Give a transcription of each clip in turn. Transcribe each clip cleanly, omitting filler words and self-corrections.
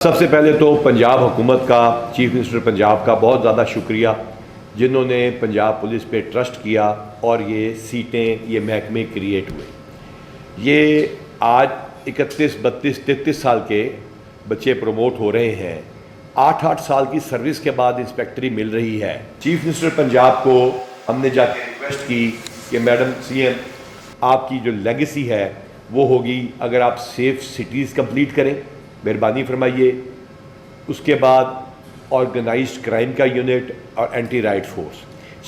سب سے پہلے تو پنجاب حکومت کا، چیف منسٹر پنجاب کا بہت زیادہ شکریہ، جنہوں نے پنجاب پولیس پہ ٹرسٹ کیا اور یہ سیٹیں، یہ محکمے کریٹ ہوئے۔ یہ آج 31 32 33 سال کے بچے پروموٹ ہو رہے ہیں، 8 سال کی سروس کے بعد انسپیکٹری مل رہی ہے۔ چیف منسٹر پنجاب کو ہم نے جا کے ریکویسٹ کی کہ میڈم سی ایم، آپ کی جو لیگیسی ہے وہ ہوگی اگر آپ سیف سٹیز کمپلیٹ کریں، مہربانی فرمائیے۔ اس کے بعد آرگنائزڈ کرائم کا یونٹ اور anti riot force.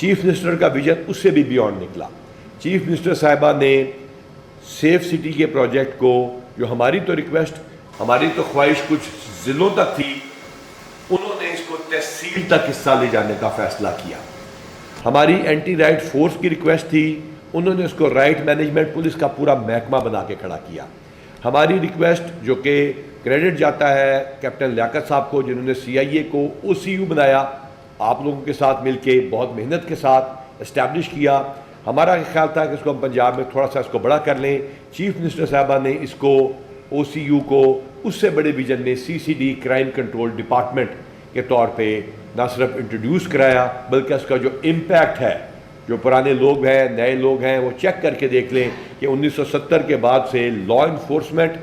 Chief minister کا ویژن اس سے بھی بیونڈ نکلا۔ چیف منسٹر صاحبہ نے سیف سٹی کے پروجیکٹ کو، جو ہماری تو ریکویسٹ، ہماری تو خواہش کچھ ضلعوں تک تھی، انہوں نے اس کو تحصیل تک حصہ لے جانے کا فیصلہ کیا۔ ہماری اینٹی رائٹ فورس کی ریکویسٹ تھی، انہوں نے اس کو رائٹ مینجمنٹ پولیس کا پورا محکمہ بنا کے کھڑا کیا۔ ہماری ریکویسٹ، جو کہ کریڈٹ جاتا ہے کیپٹن لیاقت صاحب کو، جنہوں نے سی آئی اے کو او سی یو بنایا، آپ لوگوں کے ساتھ مل کے بہت محنت کے ساتھ اسٹیبلش کیا۔ ہمارا خیال تھا کہ اس کو ہم پنجاب میں تھوڑا سا اس کو بڑا کر لیں۔ چیف منسٹر صاحبہ نے اس کو او سی یو کو اس سے بڑے ویژن میں C C D crime control department کے طور پہ نہ صرف انٹروڈیوس کرایا، بلکہ اس کا جو امپیکٹ ہے، جو پرانے لوگ ہیں، نئے لوگ ہیں، وہ چیک کر کے دیکھ لیں کہ 1970 کے بعد سے لا انفورسمنٹ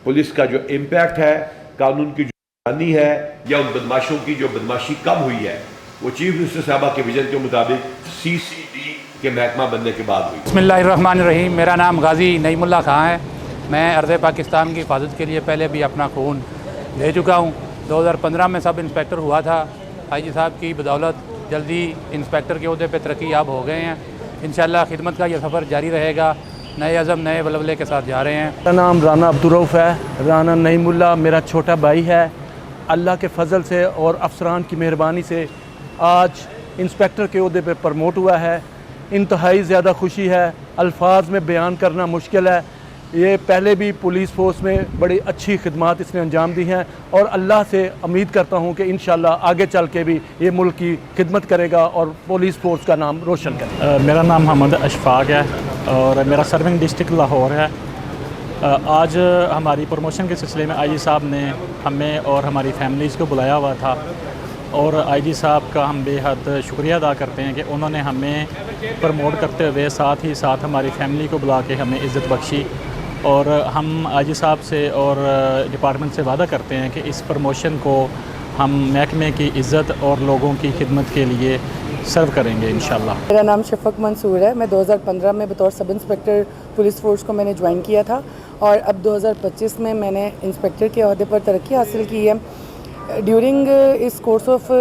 پولیس کا جو امپیکٹ ہے، قانون کی جو بحرانی ہے، یا ان بدماشوں کی جو بدماشی کم ہوئی ہے، وہ چیف منسٹر صاحبہ کے ویژن کے مطابق سی سی ڈی کے محکمہ بننے کے بعد ہوئی۔ بسم اللہ الرحمن الرحیم۔ میرا نام غازی نعیم اللہ خان ہے۔ میں ارض پاکستان کی حفاظت کے لیے پہلے بھی اپنا خون دے چکا ہوں۔ 2015 میں سب انسپیکٹر ہوا تھا۔ آئی جی صاحب کی بدولت جلدی انسپیکٹر کے عہدے پہ ترقی یاب ہو گئے ہیں۔ انشاءاللہ خدمت کا یہ سفر جاری رہے گا۔ نئے عزم، نئے ولولے کے ساتھ جا رہے ہیں۔ میرا نام رانا عبدالرؤف ہے۔ رانا نعیم اللہ میرا چھوٹا بھائی ہے۔ اللہ کے فضل سے اور افسران کی مہربانی سے آج انسپیکٹر کے عہدے پہ پروموٹ ہوا ہے۔ انتہائی زیادہ خوشی ہے، الفاظ میں بیان کرنا مشکل ہے۔ یہ پہلے بھی پولیس فورس میں بڑی اچھی خدمات اس نے انجام دی ہیں، اور اللہ سے امید کرتا ہوں کہ انشاءاللہ آگے چل کے بھی یہ ملک کی خدمت کرے گا اور پولیس فورس کا نام روشن کرے گا۔ میرا نام محمد اشفاق ہے اور میرا سرونگ ڈسٹرکٹ لاہور ہے۔ آج ہماری پروموشن کے سلسلے میں آئی جی صاحب نے ہمیں اور ہماری فیملیز کو بلایا ہوا تھا، اور آئی جی صاحب کا ہم بے حد شکریہ ادا کرتے ہیں کہ انہوں نے ہمیں پروموٹ کرتے ہوئے ساتھ ہی ساتھ ہماری فیملی کو بلا کے ہمیں عزت بخشی، اور ہم آئی جی صاحب سے اور ڈپارٹمنٹ سے وعدہ کرتے ہیں کہ اس پروموشن کو ہم محکمے کی عزت اور لوگوں کی خدمت کے لیے سرو کریں گے انشاءاللہ۔ میرا نام شفق منصور ہے۔ میں 2015 میں بطور سب انسپیکٹر پولیس فورس کو میں نے جوائن کیا تھا، اور اب 2025 میں نے انسپیکٹر کے عہدے پر ترقی حاصل کی ہے۔ ڈیورنگ اس کورس آف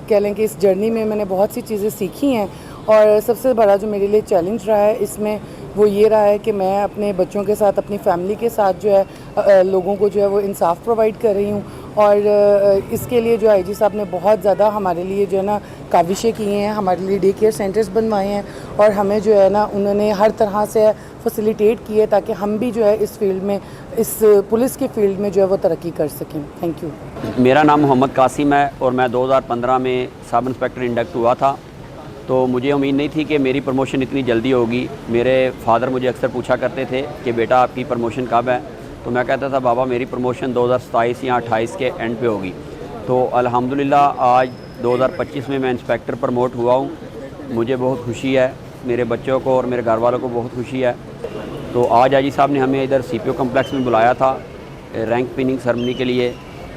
کہہ لیں کہ اس جرنی میں نے بہت سی چیزیں سیکھی ہیں، اور سب سے بڑا جو میرے لیے چیلنج رہا ہے اس میں وہ یہ رہا ہے کہ میں اپنے بچوں کے ساتھ، اپنی فیملی کے ساتھ جو ہے لوگوں کو جو ہے وہ انصاف پرووائڈ کر رہی ہوں، اور اس کے لیے جو آئی جی صاحب نے بہت زیادہ ہمارے لیے جو ہے نا کاوشیں کی ہیں، ہمارے لیے ڈے کیئر سینٹرز بنوائے ہیں، اور ہمیں جو ہے نا انہوں نے ہر طرح سے فیسیلیٹیٹ کی ہے تاکہ ہم بھی جو ہے اس فیلڈ میں، اس پولیس کی فیلڈ میں جو ہے وہ ترقی کر سکیں۔ Thank you. میرا نام محمد قاسم ہے اور میں 2015 میں سب انسپیکٹر انڈکٹ ہوا تھا، تو مجھے امید نہیں تھی کہ میری پروموشن اتنی جلدی ہوگی۔ میرے فادر مجھے اکثر پوچھا کرتے تھے کہ بیٹا آپ کی پروموشن کب ہے، تو میں کہتا تھا بابا میری پروموشن 2027 یا 28 کے اینڈ پہ ہوگی۔ تو الحمدللہ آج 2025 میں انسپیکٹر پروموٹ ہوا ہوں۔ مجھے بہت خوشی ہے، میرے بچوں کو اور میرے گھر والوں کو بہت خوشی ہے۔ تو آج آئی جی صاحب نے ہمیں ادھر سی پی او کمپلیکس میں بلایا تھا رینک پننگ سرمنی کے لیے۔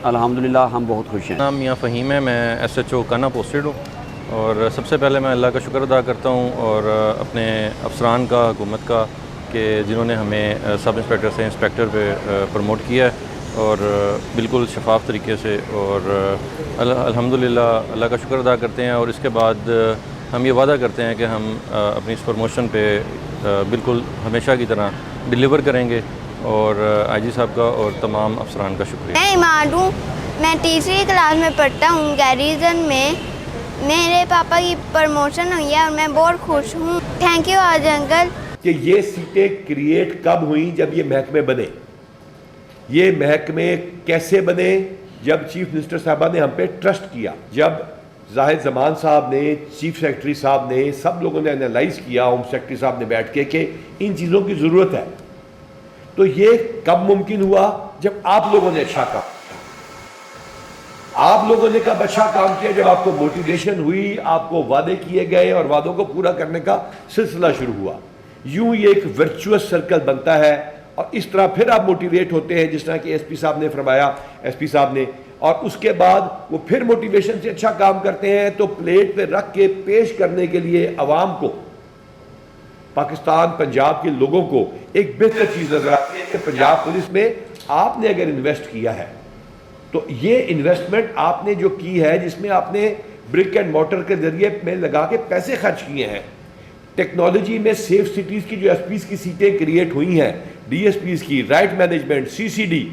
الحمدللہ ہم بہت خوش ہیں۔ نام میاں فہیم ہے، میں ایس ایچ او کانا پوسٹڈ ہوں، اور سب سے پہلے میں اللہ کا شکر ادا کرتا ہوں اور اپنے افسران کا، حکومت کا، کہ جنہوں نے ہمیں سب انسپیکٹر سے انسپیکٹر پہ پروموٹ کیا ہے، اور بالکل شفاف طریقے سے، اور الحمدللہ اللہ کا شکر ادا کرتے ہیں۔ اور اس کے بعد ہم یہ وعدہ کرتے ہیں کہ ہم اپنی اس پروموشن پہ بالکل ہمیشہ کی طرح ڈیلیور کریں گے، اور آئی جی صاحب کا اور تمام افسران کا شکریہ۔ میں عماد ہوں، میں تیسری کلاس میں پڑھتا ہوں گیریزن میں۔ میرے پاپا کی پروموشن ہوئی ہے اور میں بہت خوش ہوں۔ تھینک یو آج انکل۔ کہ یہ سیٹیں کریٹ کب ہوئیں؟ جب یہ محکمے بنے۔ یہ محکمے کیسے بنے؟ جب چیف منسٹر صاحبہ نے ہم پہ ٹرسٹ کیا، جب زاہد زمان صاحب نے، چیف سیکرٹری صاحب نے، سب لوگوں نے انالائز کیا، ہوم سیکرٹری صاحب نے بیٹھ کے، کہ ان چیزوں کی ضرورت ہے۔ تو یہ کب ممکن ہوا؟ جب آپ لوگوں نے اچھا کہا۔ آپ لوگوں نے کب اچھا کام کیا؟ جب آپ کو موٹیویشن ہوئی، آپ کو وعدے کیے گئے اور وعدوں کو پورا کرنے کا سلسلہ شروع ہوا. یوں یہ ایک ورچوئس سرکل بنتا ہے اور اس طرح پھر آپ موٹیویٹ ہوتے ہیں، جس طرح کہ ایس پی صاحب نے فرمایا، ایس پی صاحب نے، اور اس کے بعد وہ پھر موٹیویشن سے اچھا کام کرتے ہیں تو پلیٹ پہ رکھ کے پیش کرنے کے لیے عوام کو، پاکستان پنجاب کے لوگوں کو ایک بہتر چیز نظر آتی ہے کہ پنجاب پولیس میں آپ نے اگر انویسٹ کیا ہے تو یہ انویسٹمنٹ آپ نے جو کی ہے، جس میں آپ نے برک اینڈ مورٹر کے ذریعے میں لگا کے پیسے خرچ کیے ہیں، ٹیکنالوجی میں سیف سٹیز کی جو ایس پیز کی سیٹیں کریٹ ہوئی ہیں، ڈی ایس پیز کی، riot management, C C D,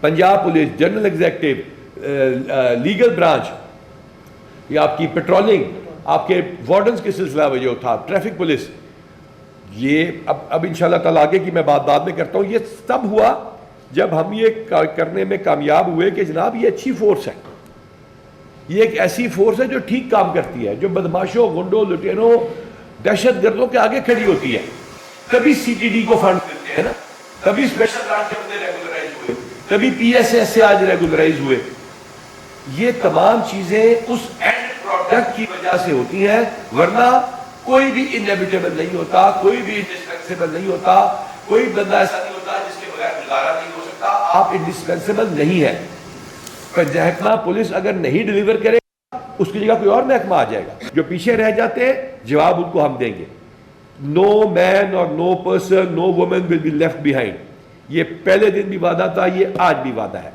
Punjab police, general executive, legal branch, یہ آپ کی پیٹرولنگ، آپ کے وارڈنز کے سلسلہ میں جو تھا، ٹریفک پولیس، یہ اب انشاءاللہ تعالیٰ آگے کی میں بات بعد میں کرتا ہوں. یہ سب ہوا جب ہم یہ کرنے میں کامیاب ہوئے کہ جناب یہ اچھی فورس ہے، یہ ایک ایسی فورس ہے جو ٹھیک کام کرتی ہے، جو بدماشوں، گنڈوں، لٹیروں، دہشت گردوں کے آگے کھڑی ہوتی ہے. کبھی سی ٹی ڈی کو فنڈ کرتے ہیں نا، کبھی اسپیشل برانچ کے بندے ریگولرائز ہوئے، کبھی پی ایس ایس سے آج ریگولرائز ہوئے. یہ تمام چیزیں اس اینڈ پروڈکٹ کی وجہ سے ہوتی ہیں، ورنہ کوئی بھی انیویٹیبل نہیں ہوتا، کوئی بھی انڈسپینسیبل نہیں ہوتا، کوئی بندہ ایسا نہیں ہوتا جس کے بغیر گزارا نہیں ہو سکتا. آپ انڈسپینسیبل نہیں ہے. محکمہ پولیس اگر نہیں ڈیلیور کرے اس کی جگہ کوئی اور محکمہ آ جائے گا. جو پیچھے رہ جاتے ہیں جواب ان کو ہم دیں گے. نو مین اور no person, no woman will be left behind. یہ پہلے دن بھی وعدہ تھا، یہ آج بھی وعدہ ہے.